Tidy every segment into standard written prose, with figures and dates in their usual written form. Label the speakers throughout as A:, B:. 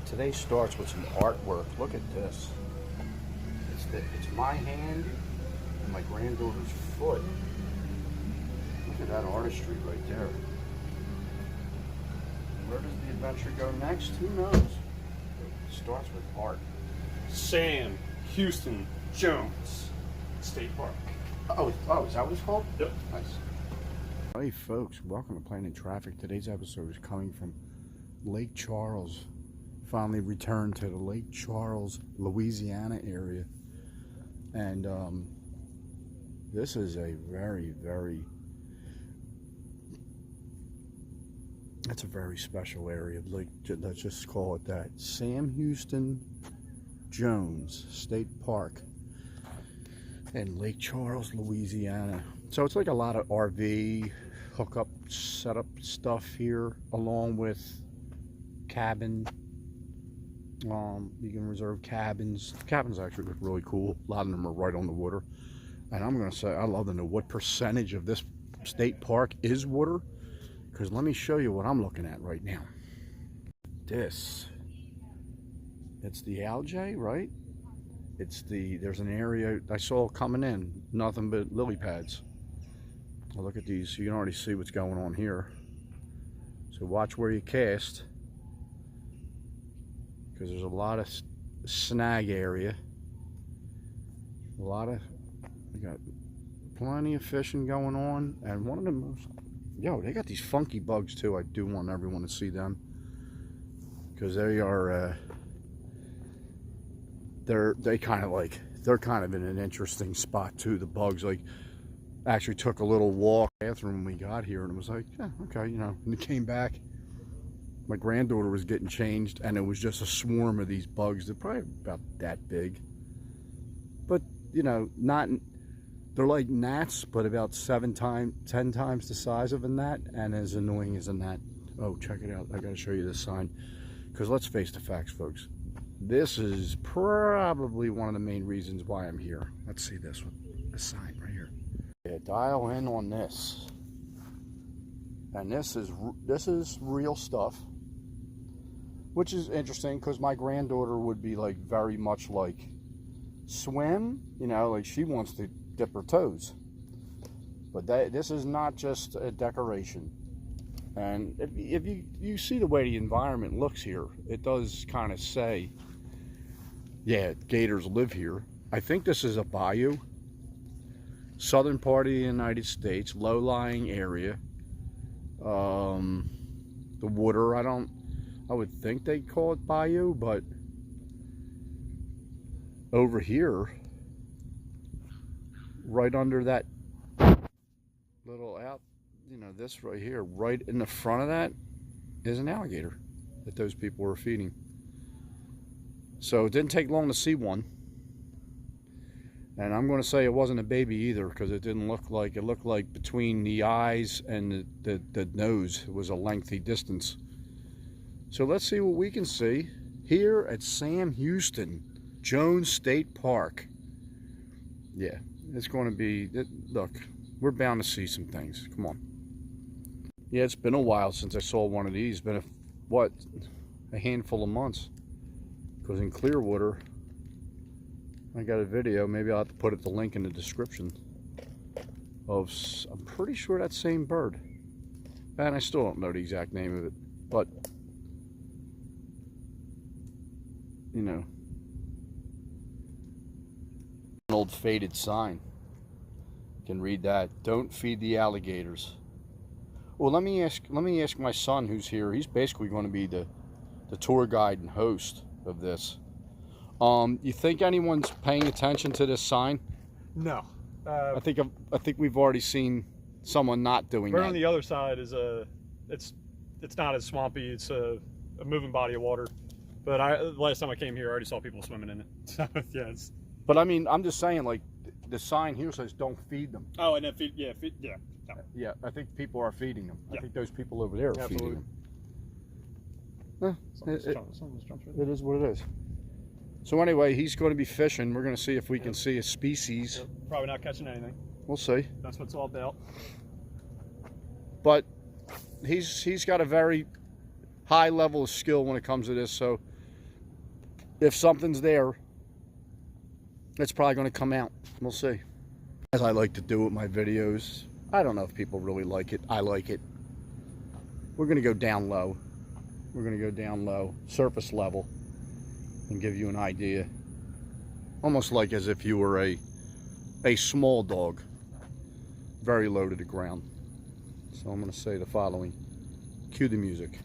A: Today starts with some artwork. Look at this. It's my hand and my granddaughter's foot. Look at that artistry right there. Where does the adventure go next? Who knows? It starts with art.
B: Sam Houston Jones State Park.
A: Oh, is that what it's called?
B: Yep.
A: Nice. Hey folks, welcome to Plain in Traffic. Today's episode is coming from Lake Charles. Finally returned to the Lake Charles, Louisiana area. And this is a it's a very special area. Like, let's just call it that. Sam Houston Jones State Park in Lake Charles, Louisiana. So it's like a lot of RV hookup setup stuff here, along with cabin. You can reserve cabins. Cabins actually look really cool. A lot of them are right on the water. And I'm gonna say, I love to know what percentage of this state park is water, because let me show you what I'm looking at right now. It's the algae, right? There's an area I saw coming in, nothing but lily pads. Well, look at these. You can already see what's going on here. So watch where you cast, because there's a lot of snag area. We got plenty of fishing going on, and one of them, they got these funky bugs too. I do want everyone to see them, because they are they're kind of in an interesting spot too. The bugs, like, actually took a little walk bathroom when we got here, and it was like, yeah, okay, and it came back. My granddaughter was getting changed, and it was just a swarm of these bugs. They're probably about that big, but they're like gnats, but about 10 times the size of a gnat, and as annoying as a gnat. Oh, check it out. I gotta show you this sign, because let's face the facts, folks. This is probably one of the main reasons why I'm here. Let's see this sign right here. Yeah, dial in on this. And this is real stuff, which is interesting, because my granddaughter would be like very much like swim, like she wants to dip her toes. But this is not just a decoration. And if you see the way the environment looks here, it does kind of say, yeah, gators live here. I think this is a bayou, southern part of the United States, low-lying area. The water, I would think they call it bayou, but over here, right under that little this right here, right in the front of that, is an alligator that those people were feeding. So it didn't take long to see one. And I'm going to say it wasn't a baby either, because it didn't look like, it looked like between the eyes and the nose, it was a lengthy distance. So let's see what we can see here at Sam Houston Jones State Park. Yeah, it's going to be, look, we're bound to see some things. Come on. Yeah, it's been a while since I saw one of these. It's been a handful of months. Because in Clearwater, I got a video, maybe I'll have to put the link in the description, of, I'm pretty sure that same bird. And I still don't know the exact name of it, but an old faded sign. You can read that. Don't feed the alligators. Well, let me ask my son, who's here. He's basically going to be the tour guide and host of this. You think anyone's paying attention to this sign?
B: No.
A: I think we've already seen someone not doing that.
B: Right on the other side is it's not as swampy. It's a moving body of water. But last time I came here, I already saw people swimming in it. So yeah.
A: But I mean, I'm just saying, like, the sign here says don't feed them.
B: Oh, and then yeah. No.
A: Yeah, I think people are feeding them.
B: Yeah.
A: I think those people over there are feeding them. It is what it is. So anyway, he's going to be fishing. We're going to see if we can see a species.
B: Probably not catching anything.
A: We'll see.
B: That's what it's all about.
A: But he's got a very high level of skill when it comes to this. So if something's there, it's probably going to come out. We'll see. As I like to do with my videos, I don't know if people really like it. I like it. We're going to go down low. We're going to go down low, surface level, and give you an idea. Almost like as if you were a small dog, very low to the ground. So I'm going to say the following. Cue the music.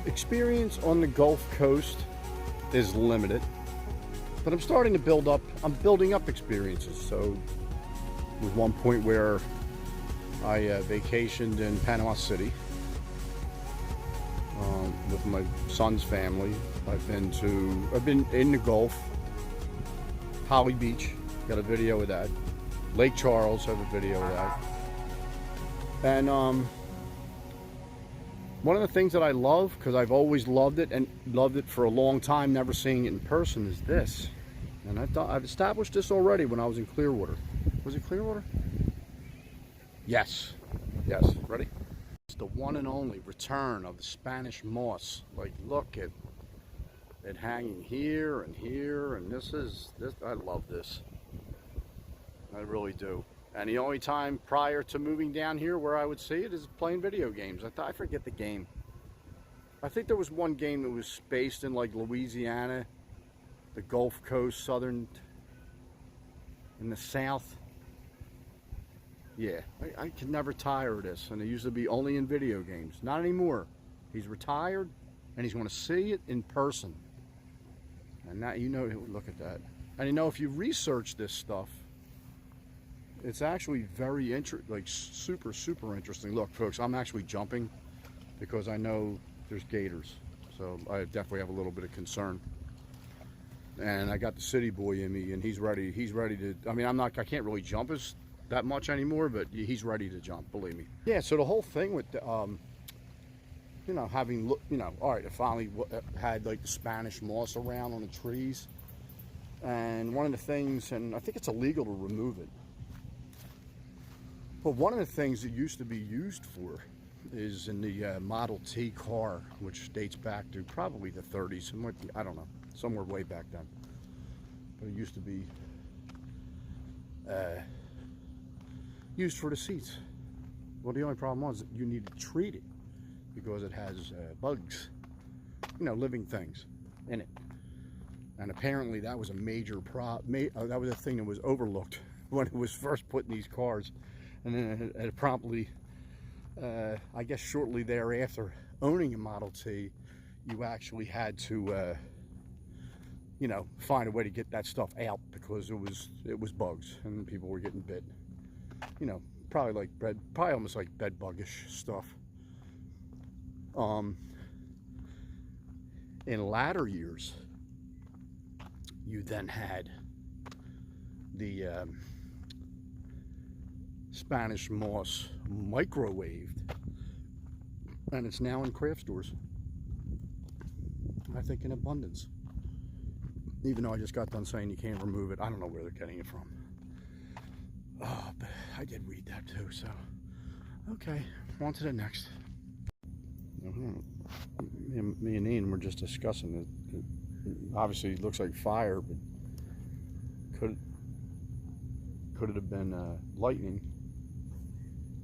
A: Experience on the Gulf Coast is limited, but I'm starting to build up. I'm building up experiences. So there was one point where I vacationed in Panama City with my son's family. I've been in the Gulf, Holly Beach, got a video of that. Lake Charles, have a video of that. And one of the things that I love, because I've always loved it and loved it for a long time, never seeing it in person, is this. And I've established this already when I was in Clearwater. Was it Clearwater? Yes. Yes. Ready? It's the one and only return of the Spanish moss. Like, look at it hanging here and here, and this. I love this. I really do. And the only time prior to moving down here where I would see it is playing video games. I forget the game. I think there was one game that was based in like Louisiana, the Gulf Coast, southern, in the south. Yeah, I can never tire of this. And it used to be only in video games. Not anymore. He's retired and he's going to see it in person. And now, you know, look at that. And you know, if you research this stuff, it's actually very super interesting. Look, folks, I'm actually jumping because I know there's gators, so I definitely have a little bit of concern. And I got the city boy in me, and he's ready to. I mean, I can't really jump that much anymore, but he's ready to jump. Believe me. Yeah. So the whole thing with you know, having all right, I finally had like the Spanish moss around on the trees, and one of the things, and I think it's illegal to remove it. But one of the things it used to be used for is in the Model T car, which dates back to probably the 30s, I don't know, somewhere way back then. but it used to be used for the seats. Well, the only problem was that you need to treat it because it has bugs, you know, living things in it. And apparently that was a major that was a thing that was overlooked when it was first put in these cars. And then it promptly, I guess shortly thereafter, owning a Model T, you actually had to, you know, find a way to get that stuff out because it was bugs and people were getting bit. You know, probably almost like bed buggish stuff. In latter years, you then had the Spanish moss microwaved, and it's now in craft stores, I think in abundance. Even though I just got done saying you can't remove it, I don't know where they're getting it from. Oh, but I did read that too, so okay, on to the next. Me and Ian were just discussing it. Obviously it looks like fire, but could it have been lightning?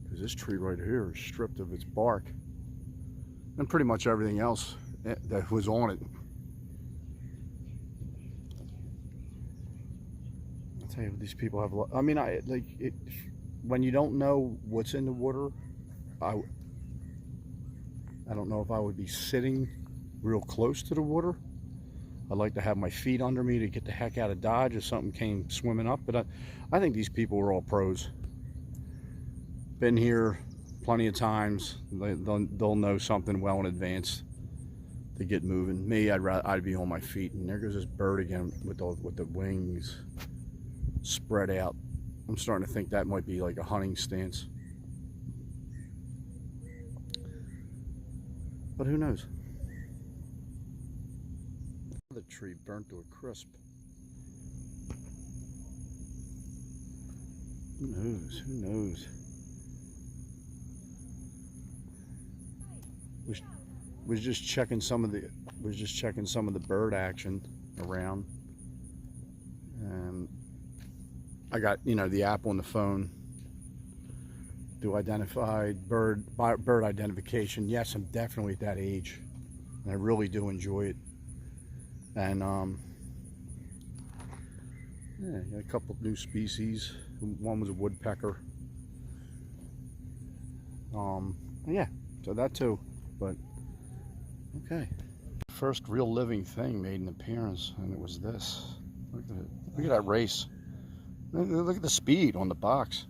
A: Because this tree right here is stripped of its bark and pretty much everything else that was on it. I'll tell you, these people have. I mean, when you don't know what's in the water, I don't know if I would be sitting real close to the water. I'd like to have my feet under me to get the heck out of Dodge if something came swimming up. But I think these people were all pros. Been here plenty of times. They'll know something well in advance to get moving. Me, I'd be on my feet. And there goes this bird again with the wings spread out. I'm starting to think that might be like a hunting stance. But who knows? The tree burnt to a crisp. Who knows? Who knows? Was just checking some of the bird action around, and I got, you know, the app on the phone to identify bird identification. Yes, I'm definitely at that age, and I really do enjoy it. And yeah, got a couple of new species. One was a woodpecker. Yeah, so that too. But okay, first real living thing made an appearance, and it was this. Look at it. Look at that race. Look at the speed on the box.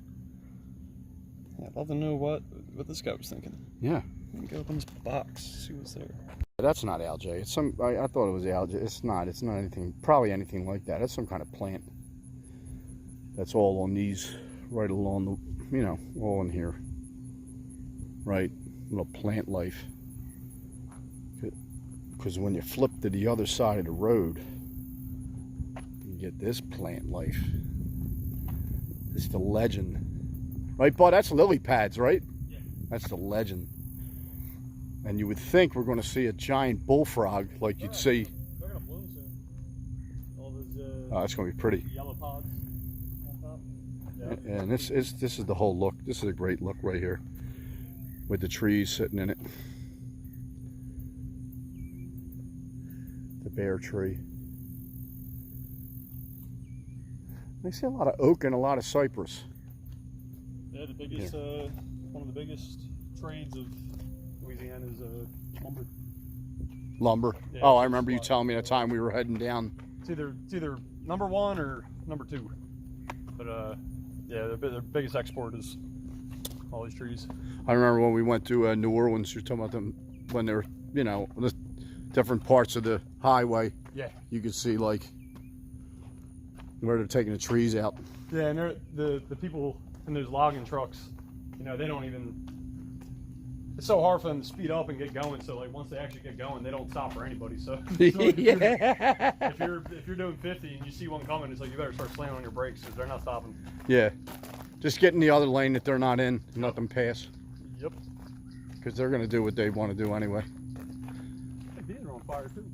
B: Yeah, I'd love to know what this guy was thinking.
A: Yeah.
B: Let me go open this box, see what's there.
A: That's not algae. It's some. I thought it was algae. It's not. It's not anything. Probably anything like that. It's some kind of plant. That's all on these, right along the, you know, all in here. Right, little plant life. Because when you flip to the other side of the road, you get this plant life. It's the legend, right, Bud? That's lily pads, right?
B: Yeah.
A: That's the legend. And you would think we're going to see a giant bullfrog like you'd see.
B: They're going to bloom soon. All those
A: Oh, that's going to be pretty.
B: yellow pods on top. Yeah.
A: And this is the whole look. This is a great look right here with the trees sitting in it. The bare tree. I see a lot of oak and a lot of cypress.
B: Yeah, the biggest, one of the biggest trades of Louisiana is lumber.
A: Lumber.
B: Yeah,
A: oh, I remember you telling me the time we were heading down.
B: It's either number one or number two. But yeah, their biggest export is all these trees.
A: I remember when we went to New Orleans. You're talking about them when they were, you know, the different parts of the highway.
B: Yeah.
A: You could see like where they're taking the trees out.
B: Yeah, and the people in those logging trucks, you know, they don't even. It's so hard for them to speed up and get going. So like once they actually get going, they don't stop for anybody. So, if you're doing 50 and you see one coming, it's like you better start slamming on your brakes because they're not stopping.
A: Yeah, just get in the other lane that they're not in and let them pass.
B: Yep.
A: Because they're going to do what they want to do anyway.
B: I think these are on fire too.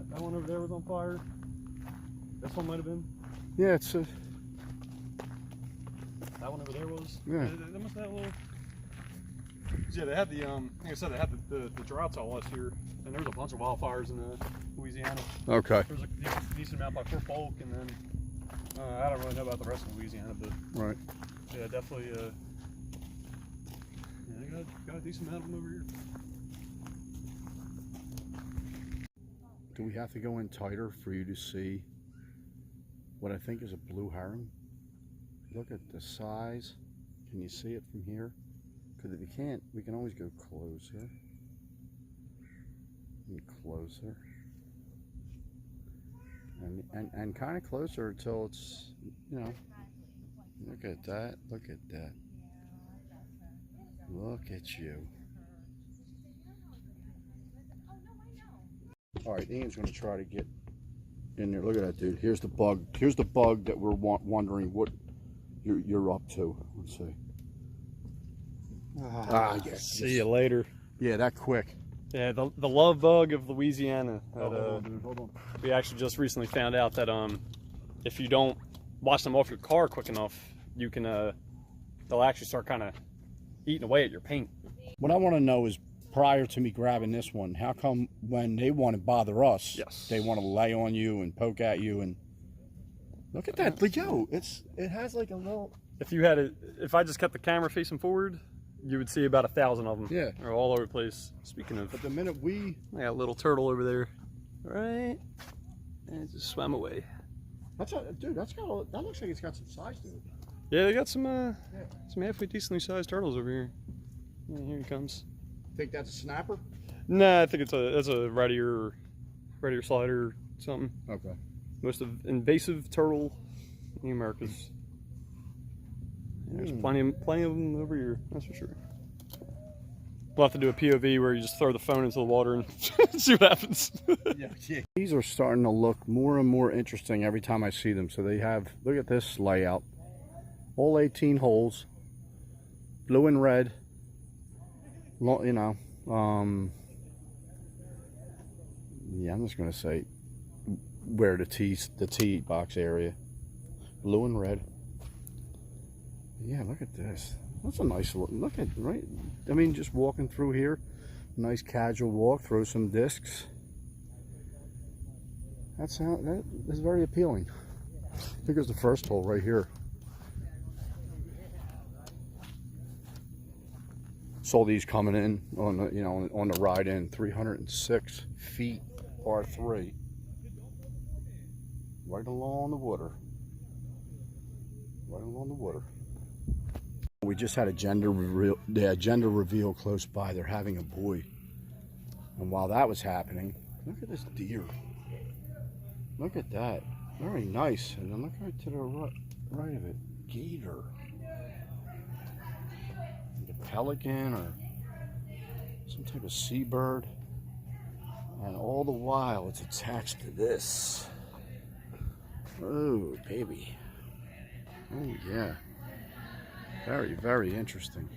B: That one over there was on fire. This one might have been.
A: Yeah, it's a.
B: That one over there was.
A: Yeah.
B: They must have had a little. Yeah, they had the like I said, they had the droughts all last year, and there was a bunch of wildfires in Louisiana.
A: Okay.
B: There was a decent amount by Fort Polk, and then I don't really know about the rest of Louisiana, but
A: Right.
B: yeah, definitely. Yeah, they got a decent amount of them over here.
A: Do we have to go in tighter for you to see what I think is a blue heron? Look at the size. Can you see it from here? Because if you can't, we can always go closer. And closer. And kind of closer until it's, you know. Look at that. Look at that. Look at you. All right, Ian's going to try to get in there. Look at that, dude. Here's the bug. Here's the bug that we're wondering what you're up to. Let's see. Yes.
B: See you later.
A: Yeah, that quick.
B: Yeah, the love bug of Louisiana.
A: Hold on, dude. Hold on.
B: We actually just recently found out that if you don't wash them off your car quick enough, you can they'll actually start kind of eating away at your paint.
A: What I want to know is, prior to me grabbing this one, how come when they want to bother us,
B: yes,
A: they want to lay on you and poke at you? And look at that, but yo, it has like a little.
B: If I just kept the camera facing forward, you would see about 1,000 of them.
A: Yeah,
B: they're all over the place. Speaking of,
A: but the minute
B: I got a little turtle over there, right, and it just swam away.
A: Dude, that looks like it's got some size to it.
B: Yeah, they got some halfway decently sized turtles over here. Yeah, here he comes.
A: Think that's a snapper?
B: Nah, I think it's a red ear slider or something.
A: Okay.
B: Most of invasive turtle in the Americas. There's plenty of them over here, that's for sure. We'll have to do a POV where you just throw the phone into the water and see what happens.
A: Yeah. These are starting to look more and more interesting every time I see them. So they have, look at this layout. All 18 holes, blue and red. You know, yeah, I'm just gonna say where the tee box area, blue and red. Yeah, look at this. That's a nice look at, right? I mean, just walking through here, nice casual walk, throw some discs. That is very appealing. Here's the first hole right here. Saw these coming in on the, you know, on the ride in. 306 feet, par 3, right along the water. Right along the water. We just had a gender reveal close by. They're having a boy, and while that was happening, look at this deer. Look at that, very nice. And then look right to the right of it, gator. Pelican or some type of seabird, and all the while it's attached to this. Oh baby, oh yeah, very, very interesting.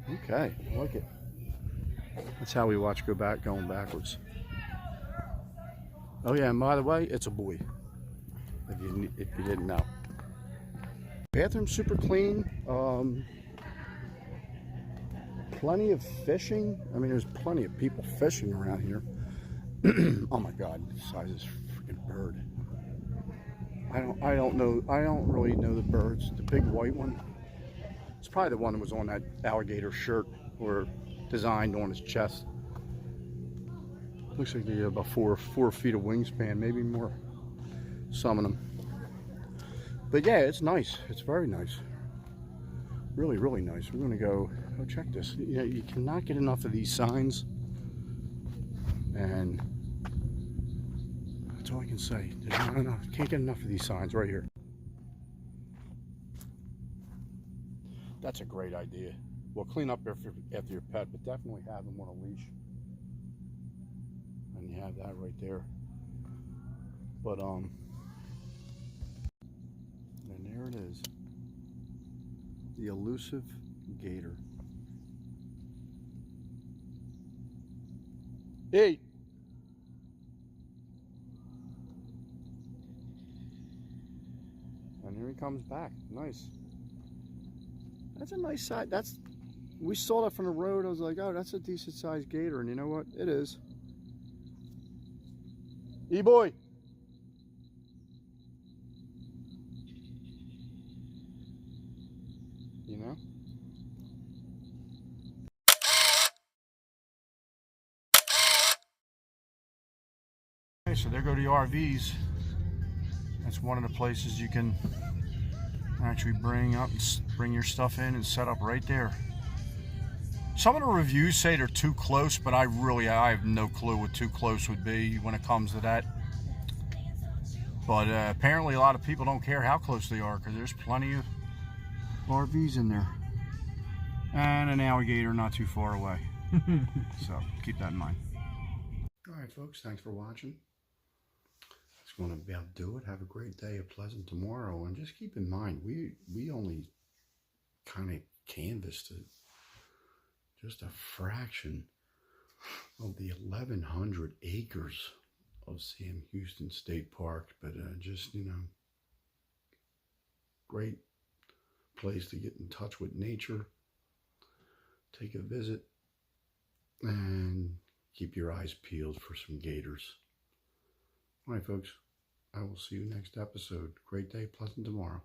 A: Okay, I like it. That's how we watch going backwards. Oh yeah, and by the way, it's a buoy, if you didn't know. Bathroom super clean. Plenty of fishing. I mean, there's plenty of people fishing around here. Oh my God, the size of this freaking bird. I don't know. I don't really know the birds. The big white one. It's probably the one that was on that alligator shirt or designed on his chest. Looks like they have about four feet of wingspan, maybe more. Some of them. But yeah, it's nice. It's very nice. Really, really nice. We're gonna go check this. You know, you cannot get enough of these signs, and that's all I can say. There's not enough. Can't get enough of these signs right here. That's a great idea. Well, clean up after your pet, but definitely have them on a leash. And you have that right there. But and there it is. The elusive gator. Hey! And here he comes back. Nice. That's a nice size. We saw that from the road. I was like, oh, that's a decent sized gator. And you know what? It is. E-boy. You know? Okay, so there go the RVs. That's one of the places you can actually bring your stuff in and set up right there. Some of the reviews say they're too close, but I have no clue what too close would be when it comes to that. But apparently a lot of people don't care how close they are because there's plenty of RVs in there. And an alligator not too far away. So keep that in mind. All right, folks, thanks for watching. That's going to about do it. Have a great day, a pleasant tomorrow. And just keep in mind, we only kind of canvassed it. Just a fraction of the 1,100 acres of Sam Houston State Park, but just, you know, great place to get in touch with nature, take a visit, and keep your eyes peeled for some gators. All right, folks, I will see you next episode. Great day, pleasant tomorrow.